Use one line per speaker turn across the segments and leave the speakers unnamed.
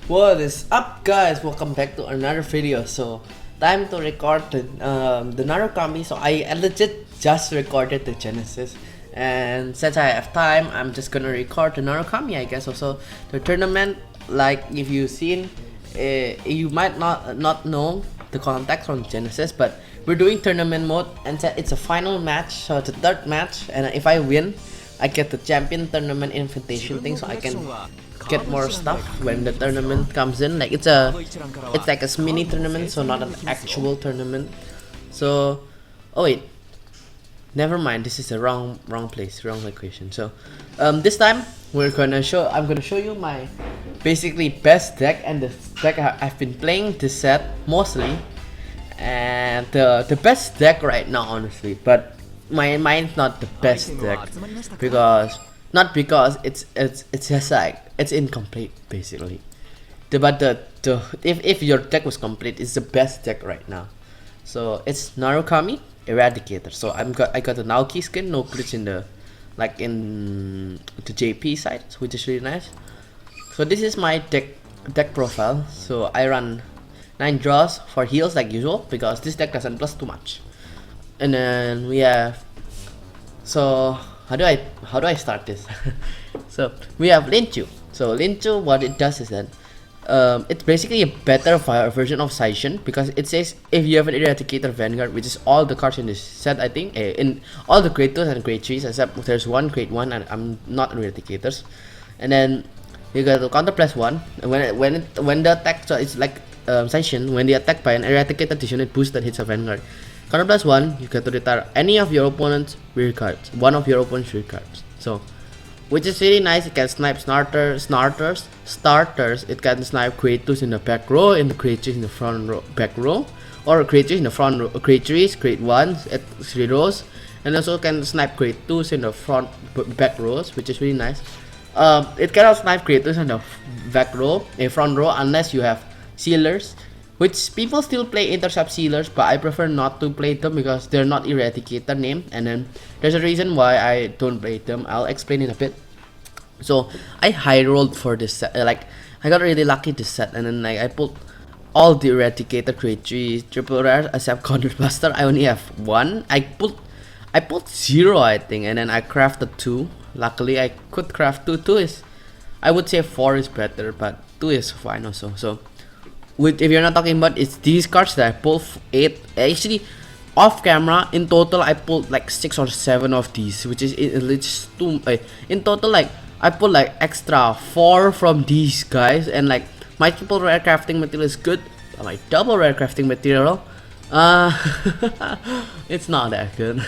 What is up, guys? Welcome back to another video. So time to record the Narukami. So I legit just recorded the Genesis, and since I have time, I'm just gonna record the Narukami, I guess. Also the tournament, like if you've seen, you might not know the context from Genesis, but we're doing tournament mode, and it's a final match. So it's the third match, and if I win, I get the champion tournament invitation thing, so I can get more stuff when the tournament comes in. Like it's like a mini tournament, so not an actual tournament. So oh wait, never mind, this is the wrong place, wrong location. So this time I'm gonna show you my basically best deck, and the deck I've been playing this set mostly, and the best deck right now, honestly. But mine's not the best deck because it's just like it's incomplete basically. But if your deck was complete, it's the best deck right now. So it's Narukami Eradicator. So I got the Naoki skin, no glitch in the JP side, which is really nice. So this is my deck profile. So I run 9 draws for heals like usual because this deck doesn't plus too much. And then we have, so how do I start this? So we have Linchu. So Linchu, what it does is that it's basically a better version of Saishin, because it says if you have an Eradicator Vanguard, which is all the cards in this set, I think, in all the grade 2s and grade 3s, except there's one grade 1 and I'm not Eradicators. And then you got to counter +1, and when the attack, so it's like Saishin, when they attack by an Eradicator unit boost that hits a Vanguard, counter +1, you get to retire any of your opponent's rear cards, one of your opponent's rear cards. So, which is really nice. It can snipe starters. It can snipe grade 2s in the back row, and the grade 3s in the front row, back row, or grade 3s in the front row, grade 3s, grade 1s at 3 rows, and also can snipe grade 2s in the back rows, which is really nice. It cannot snipe grade 2s in the back row, front row, unless you have sealers, which people still play intercept sealers, but I prefer not to play them because they're not Eradicator name. And then there's a reason why I don't play them. I'll explain in a bit. So I high rolled for this set, like I got really lucky this set, and then like I pulled all the Eradicator grade 3 triple rare except Counter Blaster. I only have 1. I pulled 0, I think, and then I crafted 2. Luckily I could craft 2. 2 is, I would say 4 is better, but 2 is fine also. So if you're not talking about, it's these cards that I pulled 8. Actually, off camera, in total I pulled like 6 or 7 of these, which is it's too. In total, like I pulled like extra 4 from these guys, and like my triple rare crafting material is good. My double rare crafting material, it's not that good.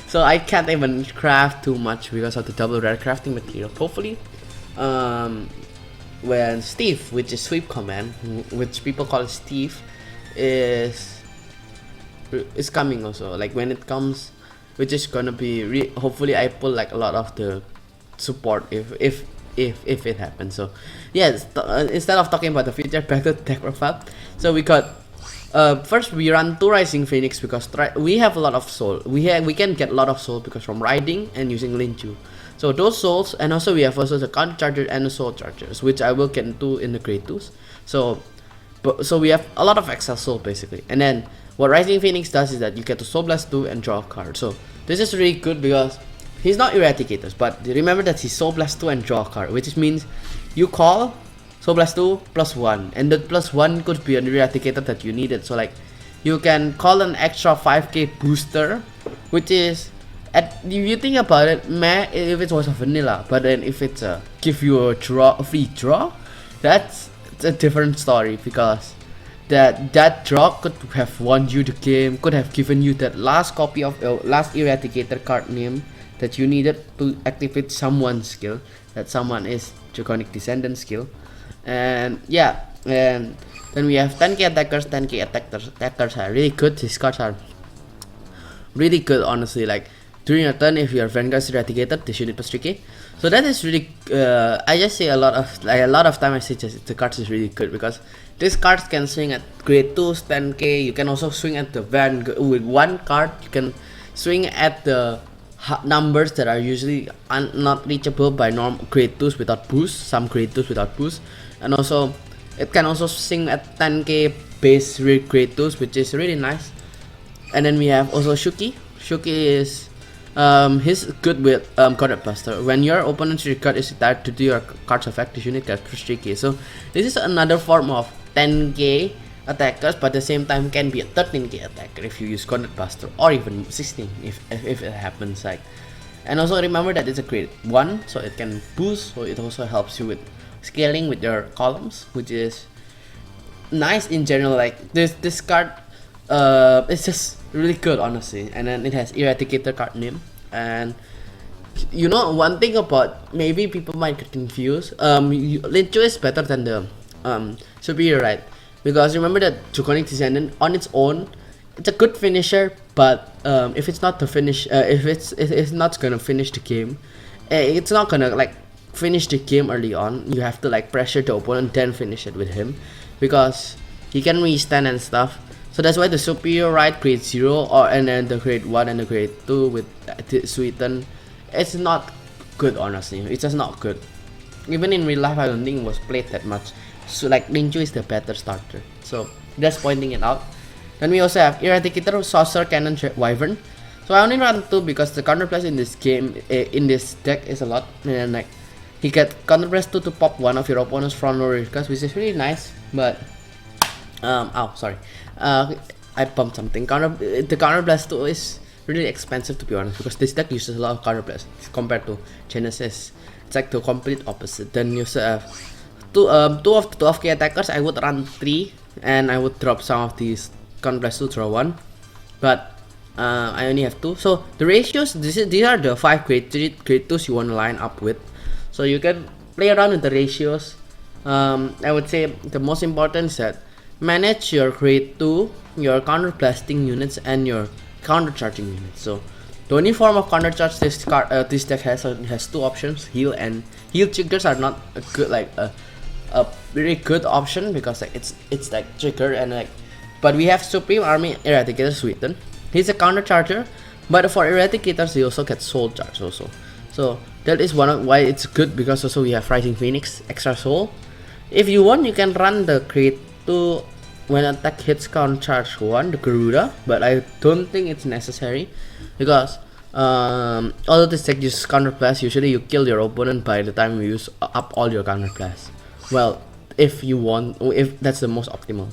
So I can't even craft too much because of the double rare crafting material. Hopefully, when Steve, which is sweep command, which people call Steve, is coming also. Like when it comes, which is gonna be hopefully I pull like a lot of the support if it happens. So yes, instead of talking about the future, back to deck profile. So we got first we run 2 Rising Phoenix because we have a lot of soul. We can get a lot of soul because from riding and using Linchu. So those souls, and also we have also the counter charger and the soul chargers, which I will get into in the grade 2s. So we have a lot of extra soul basically. And then what Rising Phoenix does is that you get to Soul Blast 2 and draw a card. So this is really good because he's not Eradicators, but remember that he's Soul Blast 2 and draw a card, which means you call Soul Blast 2 +1, and that +1 could be an Eradicator that you needed. So like you can call an extra 5k booster, which is, if you think about it, meh, if it was a vanilla, but then if it's a give you a free draw, it's a different story, because that draw could have won you the game, could have given you that last copy of last Eradicator card name that you needed to activate someone's skill. That someone is Draconic Descendant skill. And yeah, and then we have 10k attackers. 10k attackers are really good. These cards are really good, honestly. Like during your turn, if your Vanguard is Eradicator, this unit +3k. So that is really, I just say a lot of time I say just the cards is really good because these cards can swing at grade 2s 10k. You can also swing at the Vanguard with 1 card. You can swing at the numbers that are usually not reachable by grade 2s without boost. Some grade 2s without boost, and also It can also sing at 10k base grade 2s, which is really nice. And then we have also Shuki. Shuki is he's good with card buster. When your opponent's card is retired to do your card's effect, this unit gets plus 3k. So this is another form of 10k attackers, but at the same time can be a 13k attacker if you use card buster, or even 16 if it happens. Like, and also remember that it's a grade 1, so it can boost. So it also helps you with scaling with your columns, which is nice in general. Like this card, it's just really good, honestly. And then it has Eradicator card name. And you know, one thing about, maybe people might get confused, Lincho is better than the Superior, right? Because remember that Draconic Descendant on its own, it's a good finisher, but if it's not to finish, if it's not gonna finish the game, it's not gonna like finish the game early on. You have to like pressure the opponent, then finish it with him, because he can restand and stuff. So that's why the Superior Right grade 0, and then the grade 1 and the grade 2 with Sweeten, it's not good, honestly. It's just not good. Even in real life, I don't think it was played that much. So like Lincho is the better starter. So just pointing it out. Then we also have Eradicator, Saucer, Cannon, Wyvern. So I only run 2 because the counterblast in this game, in this deck, is a lot. And like, he get counterblast 2 to pop one of your opponent's front row cards, which is really nice. But sorry, I bumped something. The counterblast 2 is really expensive, to be honest, because this deck uses a lot of counterblast compared to Genesis. It's like the complete opposite. Then you have two of the 12k attackers. I would run 3, and I would drop some of these counterblast to draw 1, but I only have 2. So the ratios, these are the 5 grade 2s you want to line up with. So you can play around with the ratios. I would say the most important is that manage your grade 2, your counter blasting units, and your counter charging units. So the only form of counter charge this deck has 2 options: heal and heal triggers are not a good, like a very good option, because like it's like trigger and like. But we have Supreme Army Eradicator Sweeten. He's a counter charger, but for Eradicators he also gets soul charge also. So that is one of why it's good, because also we have Rising Phoenix, extra soul. If you want, you can run the grade 2 when attack hits counter charge 1, the Garuda, but I don't think it's necessary, because although this deck uses counter blast, usually you kill your opponent by the time you use up all your counter blasts. Well, if you want, if that's the most optimal.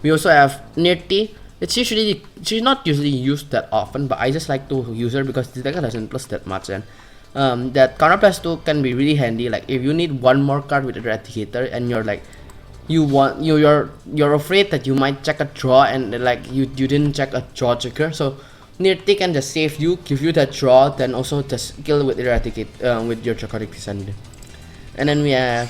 We also have Nirti. She's not usually used that often, but I just like to use her because this deck doesn't plus that much, and that counter blast 2 can be really handy. Like if you need one more card with Eradicator, and you're like, you're afraid that you might check a draw, and like you didn't check a draw trigger, so Nirti can just save you, give you that draw, then also just kill with Eradicate with your Draconic Descendant. And then we have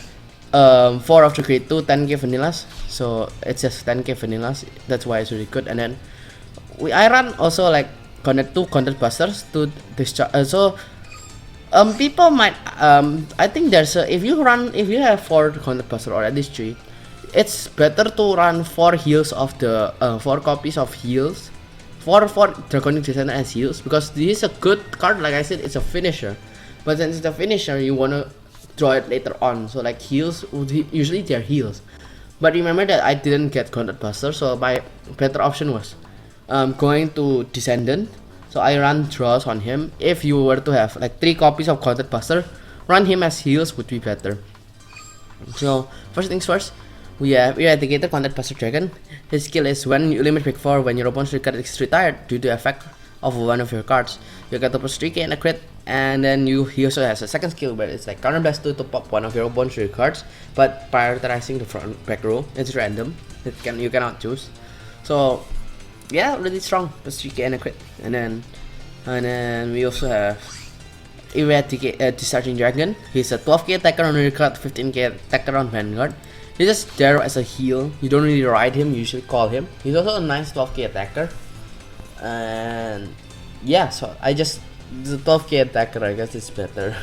4 of the grade 2 10k vanillas, so it's just 10k vanillas, that's why it's really good. And then I run also like connect 2 content busters to discharge. So people might I think there's if you have 4 content buster or at least 3, it's better to run 4 heals of the 4 copies of heals for Draconic Descendant as heals, because this is a good card. Like I said, it's a finisher, but since it's a finisher, you wanna draw it later on. So like heals, usually they're heals. But remember that I didn't get Content Buster, so my better option was going to Descendant. So I ran draws on him. If you were to have like 3 copies of Content Buster, run him as heals would be better. So first things first, we have Eradicator Content Buster Dragon. His skill is when you limit pick 4, when your opponent's card is retired due to effect of one of your cards, you get a plus 3k and a crit. And then he also has a second skill where it's like counterblast 2 to pop one of your opponent's cards, but prioritizing the front back row. It's random. You cannot choose. So yeah, really strong, plus 3k and a crit. And then we also have Discharging Dragon. He's a 12k attacker on your card, 15k attacker on Vanguard. He's just there as a heal. You don't really ride him, you usually call him. He's also a nice 12k attacker. And yeah, so the 12k attacker, I guess it's better.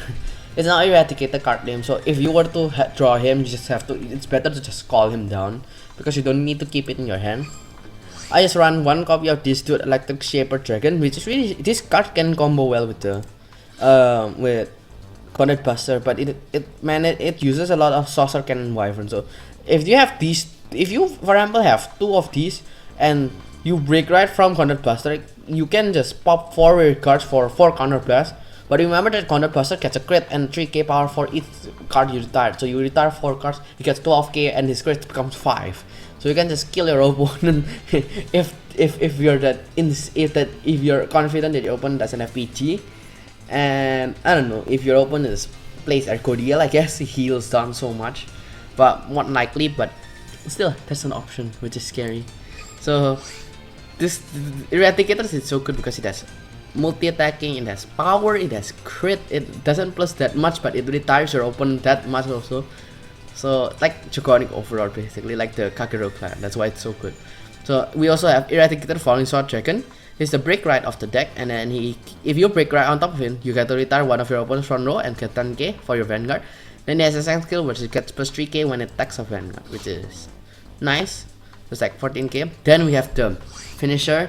It's not Eradicator card name, so if you were to draw him, you just have to, it's better to just call him down, because you don't need to keep it in your hand. I just ran 1 copy of this to Electric Shaper Dragon, which is really, this card can combo well with the with Content Buster, but it uses a lot of Saucer Cannon Wyvern, so if you have these, if you for example have 2 of these and you break right from counter blaster, you can just pop 4 weird cards for 4 counter blast. But remember that counter blaster gets a crit and 3k power for each card you retire. So you retire 4 cards, he gets 12k and his crit becomes 5. So you can just kill your opponent if you're that if you're confident that your opponent doesn't have PG. And I don't know, if your opponent plays Arcodiel, I guess he heals down so much, but more likely, but still that's an option, which is scary. So this Eradicators is so good because it has multi-attacking, it has power, it has crit, it doesn't plus that much, but it retires your opponent that much also. So like Draconic Overlord basically, like the Kakero clan, that's why it's so good. So we also have Eradicator Falling Sword Dragon. He's the break right of the deck, and then if you break right on top of him, you get to retire one of your opponent's front row and get 10k for your Vanguard. Then he has a second skill which gets plus 3k when it attacks a Vanguard, which is nice. It's like 14k. Then we have the finisher,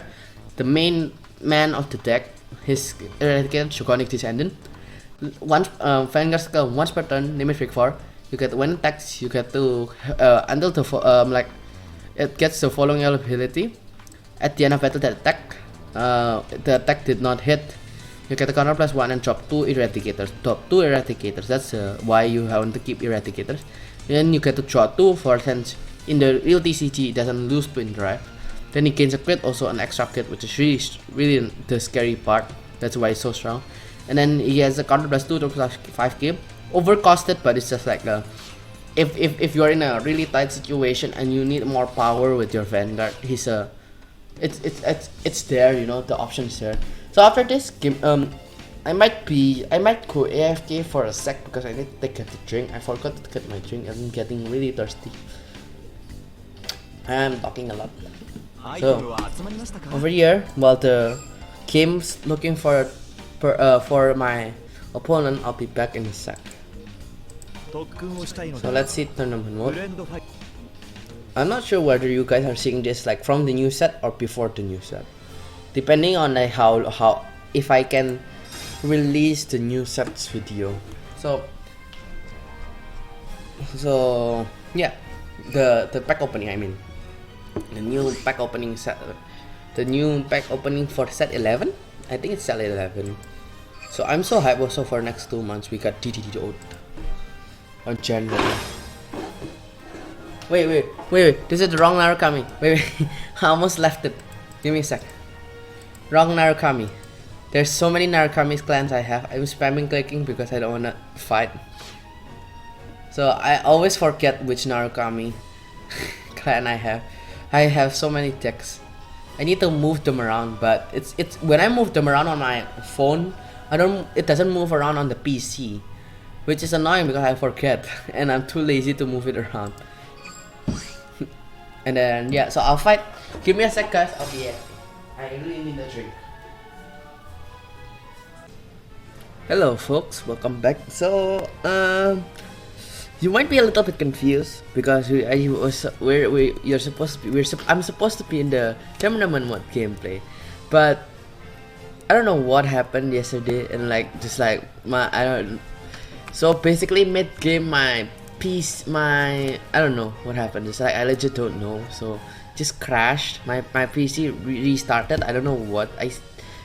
the main man of the deck, his Eradicator Draconic Descendant. Once Vanguard skill once per turn, limit break 4. You get when it attacks, you get to until the it gets the following ability. At the end of battle, the attack did not hit. You get a counter plus 1 and drop 2 Eradicators. Drop 2 Eradicators. That's why you want to keep Eradicators. Then you get to draw 2 for since in the real TCG it doesn't lose to drive. Then he gains a crit, also an extra crit, which is really the scary part. That's why it's so strong. And then he has a counter plus 2 to plus 5k. Overcosted, but it's just like if you're in a really tight situation and you need more power with your Vanguard, he's a it's there, you know, the option is there. So after this game, I might go AFK for a sec because I need to get the drink. I forgot to get my drink. I'm getting really thirsty. I'm talking a lot. So over here, while the game's looking for my opponent, I'll be back in a sec. So let's see tournament mode. I'm not sure whether you guys are seeing this like from the new set or before the new set, depending on like how if I can release the new sets video. So yeah, the pack opening, I mean the new pack opening set, the new pack opening for set 11. I think it's set 11. So I'm so hyped. Also for next 2 months we got DDD on January. Wait, this is the wrong Narukami. Wait, I almost left it. Give me a sec. Wrong Narukami. There's so many Narukamis clans I have. I'm spamming clicking because I don't wanna fight. So I always forget which Narukami clan I have. I have so many decks. I need to move them around, but it's when I move them around on my phone, it doesn't move around on the PC, which is annoying because I forget and I'm too lazy to move it around. And then yeah, so I'll fight. Give me a sec, guys. I'll be here. I really need a drink. Hello, folks. Welcome back. So you might be a little bit confused because I'm supposed to be in the tournament mode gameplay, but I don't know what happened yesterday and so basically mid game I don't know what happened. Just like I legit don't know. So just crashed. My PC restarted. I don't know what. I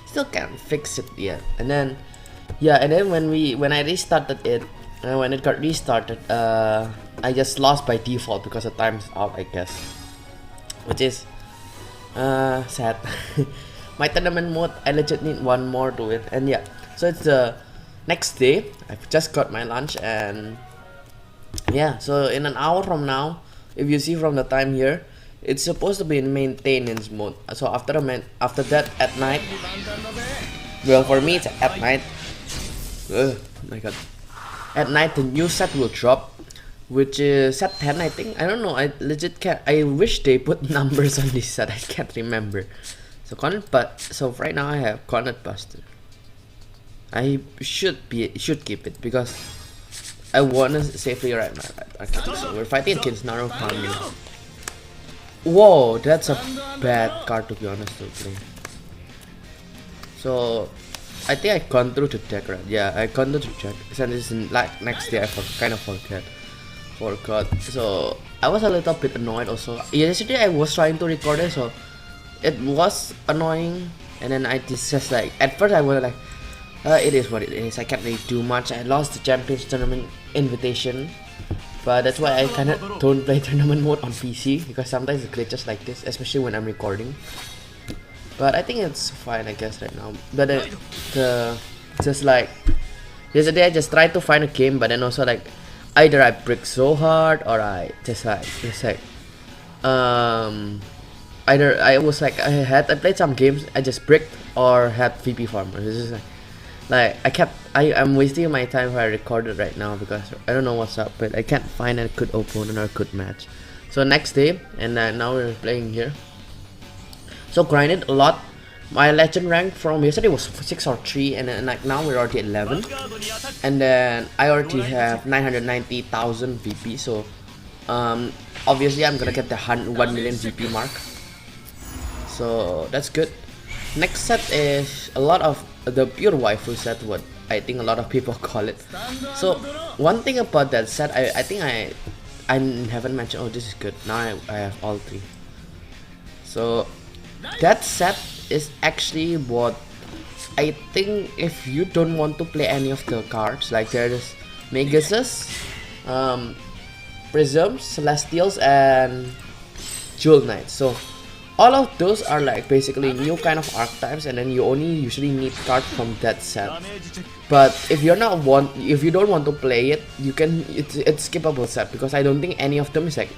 still can't fix it yet. And then yeah, and then when I restarted it, when it got restarted, I just lost by default because the time's out, I guess, which is sad. My tournament mode, I legit need one more to it. And yeah, so it's the next day. I've just got my lunch, and yeah, so in an hour from now, if you see from the time here, it's supposed to be in maintenance mode. So after that at night, well, for me it's at night. Oh my god. At night the new set will drop, which is set 10, I think. I don't know, I legit can't. I wish they put numbers on this set. I can't remember. So so right now I have Cornet Buster. I should keep it because I wanna safely ride my ride. Okay, so we're fighting against Narukami. Whoa, that's a bad card to be honest to play. So I think I gone through the deck, right? Yeah, I gone through the deck. Since it's like next day, I kind of forget. Forgot. So I was a little bit annoyed also. Yesterday I was trying to record it, so it was annoying, and then I just like at first I was like, it is what it is. I can't really do much. I lost the Champions Tournament invitation, but that's why I kind of don't play tournament mode on PC because sometimes it glitches like this, especially when I'm recording. But I think it's fine, I guess, right now. But just like yesterday, I just tried to find a game, but then also like either I brick so hard or I just like either I was like I played some games, I just bricked or had VP farmer. It's just like I'm wasting my time if I recorded right now because I don't know what's up, but I can't find a good opponent or a good match. So next day, and now we're playing here. So grinded a lot. My legend rank from yesterday was 6 or 3, and then like now we're already at 11, and then I already have 990,000 VP. So obviously I'm gonna get the 1 million VP mark. So that's good. Next set is a lot of the pure waifu set, what I think a lot of people call it. So one thing about that set, I think I haven't mentioned. Oh, this is good. Now I have all 3. So that set is actually what I think if you don't want to play any of the cards, like there's Megasus, Prisms, Celestials, and Jewel Knights. So all of those are like basically new kind of archetypes, and then you only usually need cards from that set. But if you don't want to play it, you can. It's skippable set because I don't think any of them is like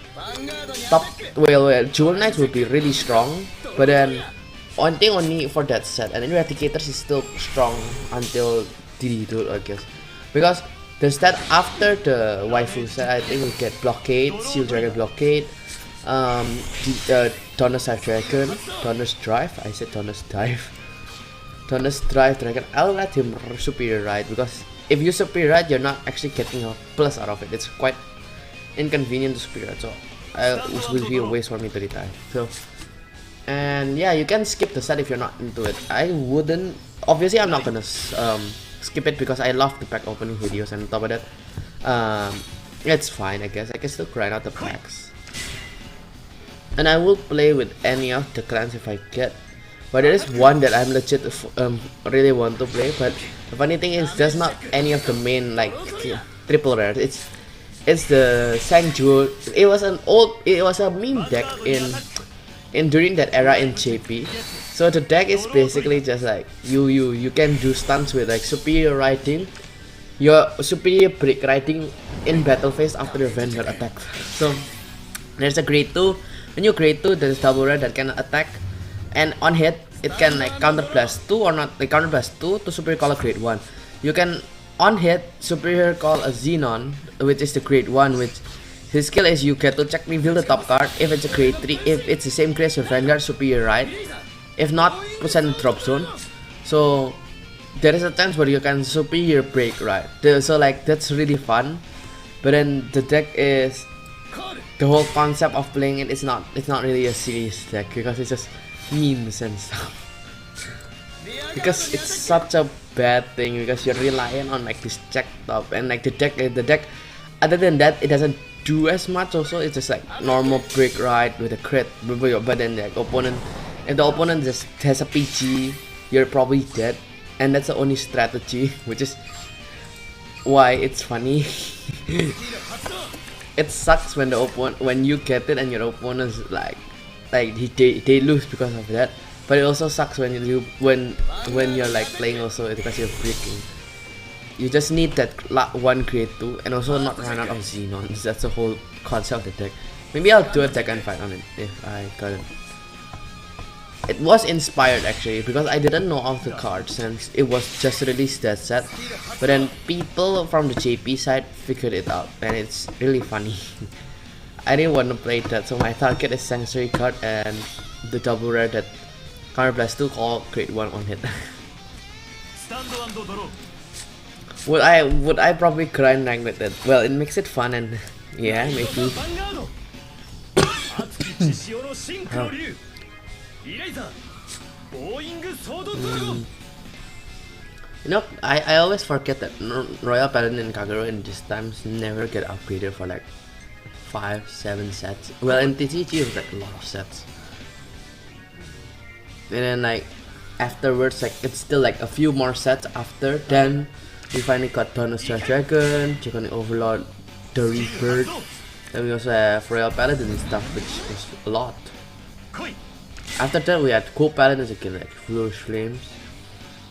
top. Well, Jewel Knights will be really strong, but then one thing only for that set, and then Eradicators is still strong until DD2, I guess, because the set after the waifu set, I think we get Blockade, Seal Dragon Blockade, Donner's Dragon, Donner's Drive. I said Donner's Dive. Donner's Drive Dragon. I'll let him superior ride because if you superior ride, you're not actually getting a plus out of it. It's quite inconvenient to superior ride, so it will be a waste for me to retire. So, and yeah, you can skip the set if you're not into it. I wouldn't. Obviously, I'm not gonna skip it because I love the pack opening videos, and on top of that, it's fine. I guess I can still grind out the packs. And I will play with any of the clans if I get, but there is one that I'm legit really want to play. But the funny thing is, there's not any of the main like triple rare. It's the Sang Jewel. It was a meme deck in during that era in JP. So the deck is basically just like you can do stunts with like superior riding, your superior brick riding in battle phase after the Vanguard attack. So there's a grade 2. When you grade 2, there's double rare that can attack, and on hit it can like counter plus 2 or not, like counter plus 2 to superior call a grade 1. You can on hit superior call a Xenon, which is the grade 1, which his skill is you get to check reveal the top card. If it's a grade 3, if it's the same grade as your Vanguard, superior ride. If not, put in drop zone. So there is a chance where you can superior break, right? So like that's really fun. But then the deck is, the whole concept of playing it is not really a serious deck because it's just memes and stuff. Because it's such a bad thing because you're relying on like this check top, and like the deck other than that it doesn't do as much. Also it's just like normal break ride with a crit, but then like if the opponent just has a PG, you're probably dead, and that's the only strategy, which is why it's funny. It sucks when you get it and your opponents like they lose because of that. But it also sucks when you're like playing also because you're breaking. You just need that one grade 2 and also not run out of Xenons. That's the whole concept of the deck. Maybe I'll do a deck and fight on it if I got it. It was inspired actually because I didn't know of the card since it was just released that set, but then people from the JP side figured it out and it's really funny. I didn't want to play that, so my target is Sensory card and the double rare that counter plus 2 call grade 1 on hit. Would I probably grind rank with it? Well, it makes it fun and yeah, maybe. Oh. You know, I always forget that Royal Paladin and Kagero in these times never get upgraded for like 5-7 sets. Well, in TCG it was like a lot of sets. And then like afterwards, like it's still like a few more sets after. Then we finally got Thunderstruck Dragon, Draconic Overlord, Dirty Bird. Then we also have Royal Paladin and stuff, which was a lot. After that we had Cool Paladins again, like Bluish Flames.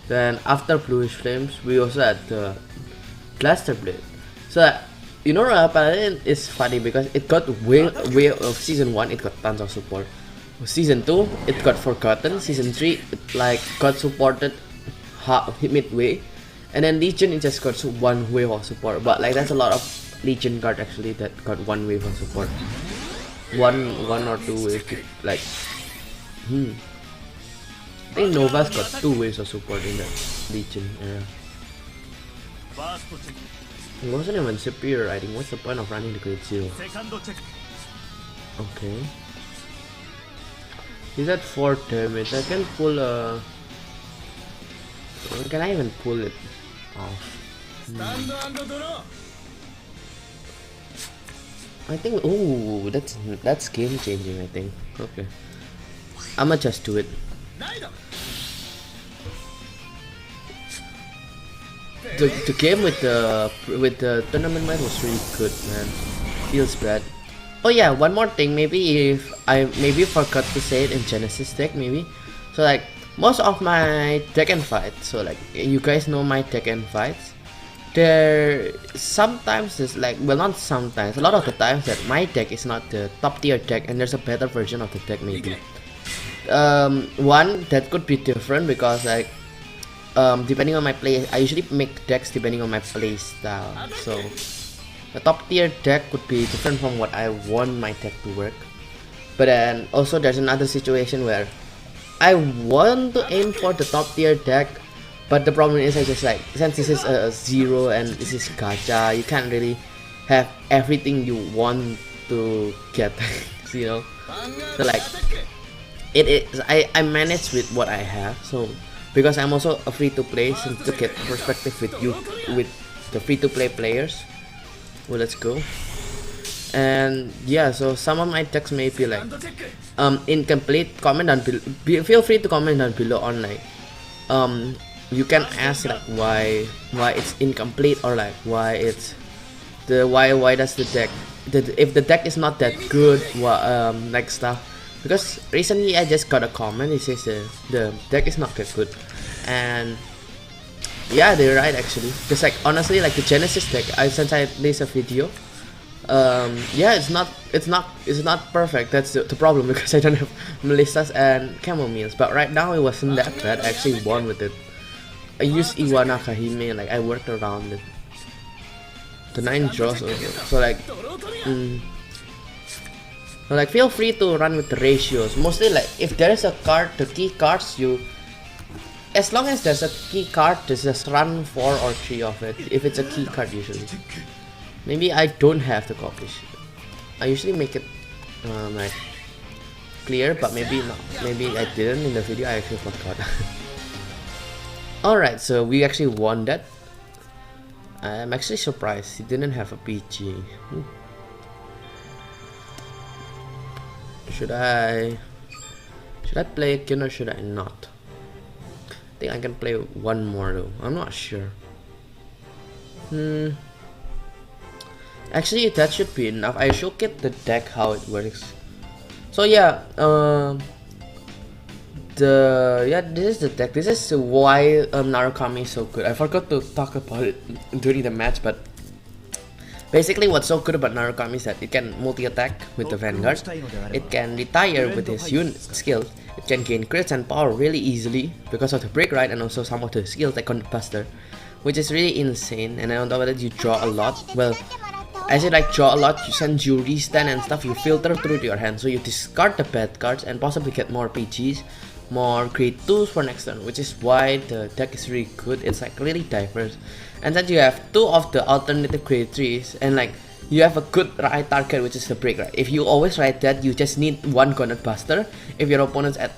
Then after Bluish Flames we also had the Blaster Blade. So you know, Royal Paladin is funny because it got way of season 1 it got tons of support. Season 2 it got forgotten. Season 3 it like got supported midway, and then Legion it just got one wave of support. But like that's a lot of Legion card actually that got one wave of support. One or two waves, like I think Nova's got 2 waves of support in the Legion era. It wasn't even superior riding. What's the point of running the Grade 0? Okay. He's at 4 damage. I can pull a... Can I even pull it off? I think... Oh, that's game changing, I think. Okay. I'ma just do it. The game with the tournament match was really good, man. Feels bad. Oh yeah, one more thing. Maybe if I forgot to say it in Genesis deck, maybe. So like most of my Tekken fights, so like you guys know my Tekken fights. There sometimes is like, well, not sometimes, a lot of the times that my deck is not the top tier deck, and there's a better version of the deck maybe. One that could be different because like depending on my play, I usually make decks depending on my play style. So the top tier deck could be different from what I want my deck to work. But then also there's another situation where I want to aim for the top tier deck, but the problem is I just like, since this is a 0 and this is gacha, you can't really have everything you want to get, you know. So like it is, I manage with what I have. So because I'm also a free-to-play, since to get perspective with you, with the free-to-play players. Well, let's go. And yeah, so some of my decks may be like incomplete. Comment down below. Feel free to comment down below on like you can ask like why it's incomplete, or like why it's why does the deck, if the deck is not that good, like stuff. Because recently I just got a comment, it says the deck is not that good, and yeah, they're right actually. Because like honestly, like the Genesis deck, since I released a video, yeah, it's not perfect. That's the problem, because I don't have Melissas and Camomiles. But right now it wasn't that bad. I actually won with it. I used Iwana Kahime, like I worked around it. The 9 draws also. So like so like feel free to run with the ratios. Mostly like if there is a card, the key cards, you, as long as there's a key card, just run 4 or 3 of it. If it's a key card usually. Maybe I don't have the copies. I usually make it like clear, but maybe not. Maybe I didn't in the video. I actually forgot. Alright, so we actually won that. I'm actually surprised he didn't have a PG. Should I play again or should I not? I think I can play one more though. I'm not sure. Actually, that should be enough. I should get the deck how it works. So yeah, this is the deck. This is why Narukami is so good. I forgot to talk about it during the match, but basically what's so good about Narukami is that it can multi-attack with the Vanguard, it can retire with his unit skills, it can gain crits and power really easily because of the break ride and also some of the skills like Conduct Buster, which is really insane. And then on top of that, you draw a lot. Well, I say like draw a lot, since you restand and stuff, you filter through to your hand, so you discard the bad cards and possibly get more PGs, more grade 2s for next turn, which is why the deck is really good. It's like really diverse, and then you have 2 of the alternative grade 3s, and like you have a good right target, which is the break ride. If you always ride that, you just need 1 Conduct Buster. If your opponent's at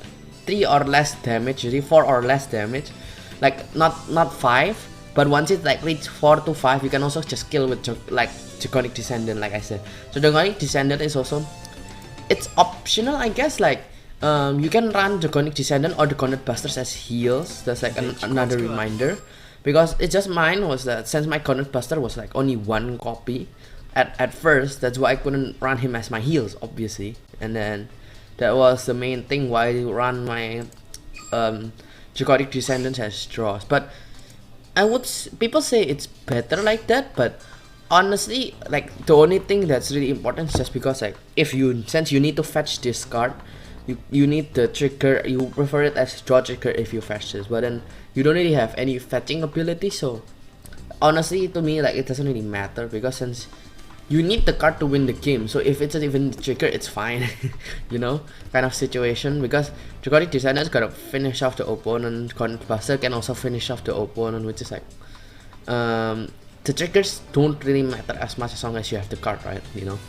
3 or less damage, usually 4 or less damage, like not 5, But once it like reach 4 to 5, you can also just kill with like Draconic Descendant, like I said. So Draconic Descendant is also, it's optional, I guess. Like you can run Draconic Descendant or Draconic Busters as heals. That's like another reminder, because it's just mine was that since my Draconic Buster was like only 1 copy at first, that's why I couldn't run him as my heals, obviously. And then that was the main thing why I run my Draconic Descendants as draws. But people say it's better like that, but honestly, like the only thing that's really important is just because like since you need to fetch this card, you need the trigger, you prefer it as draw trigger if you fetch this, but then you don't really have any fetching ability. So honestly, to me, like it doesn't really matter, because since you need the card to win the game, so if it's even the trigger, it's fine. You know, kind of situation, because Draconic Descendants gotta finish off the opponent, Draconic Buster can also finish off the opponent, which is like the triggers don't really matter as much as long as you have the card, right? You know,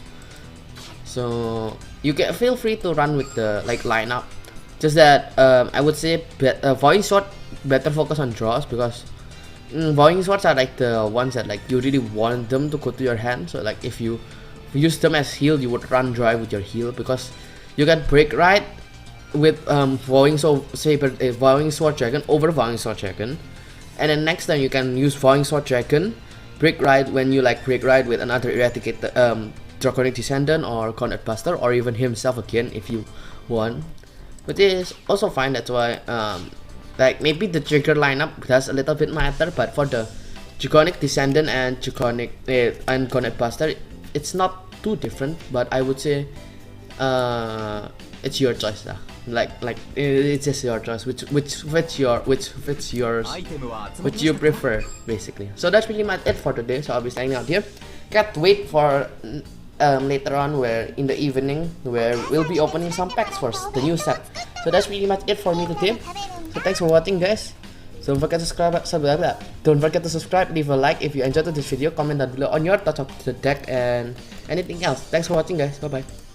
so you can feel free to run with the like lineup. Just that I would say Voiding Sword better focus on draws, because Voiding Swords are like the ones that like you really want them to go to your hand. So like if you use them as heal, you would run dry with your heal, because you can break right with Voiding Sword Dragon over Voiding Sword Dragon, and then next time you can use Voiding Sword Dragon, break right when you like break right with another Eradicator, Draconic Descendant or Conrad Buster, or even himself again if you want, which is also fine. That's why like maybe the trigger lineup does a little bit matter, but for the Draconic Descendant and and Conrad Buster, it's not too different. But I would say it's your choice lah. Like it's just your choice, which fits yours, which you prefer, basically. So that's pretty much it for today. So I'll be signing out here. Can't wait for later on, where in the evening, where we'll be opening some packs for the new set. So that's pretty much it for me today. So thanks for watching, guys. So don't forget to subscribe, leave a like if you enjoyed this video, comment down below on your thoughts of the deck and anything else. Thanks for watching, guys. Bye bye.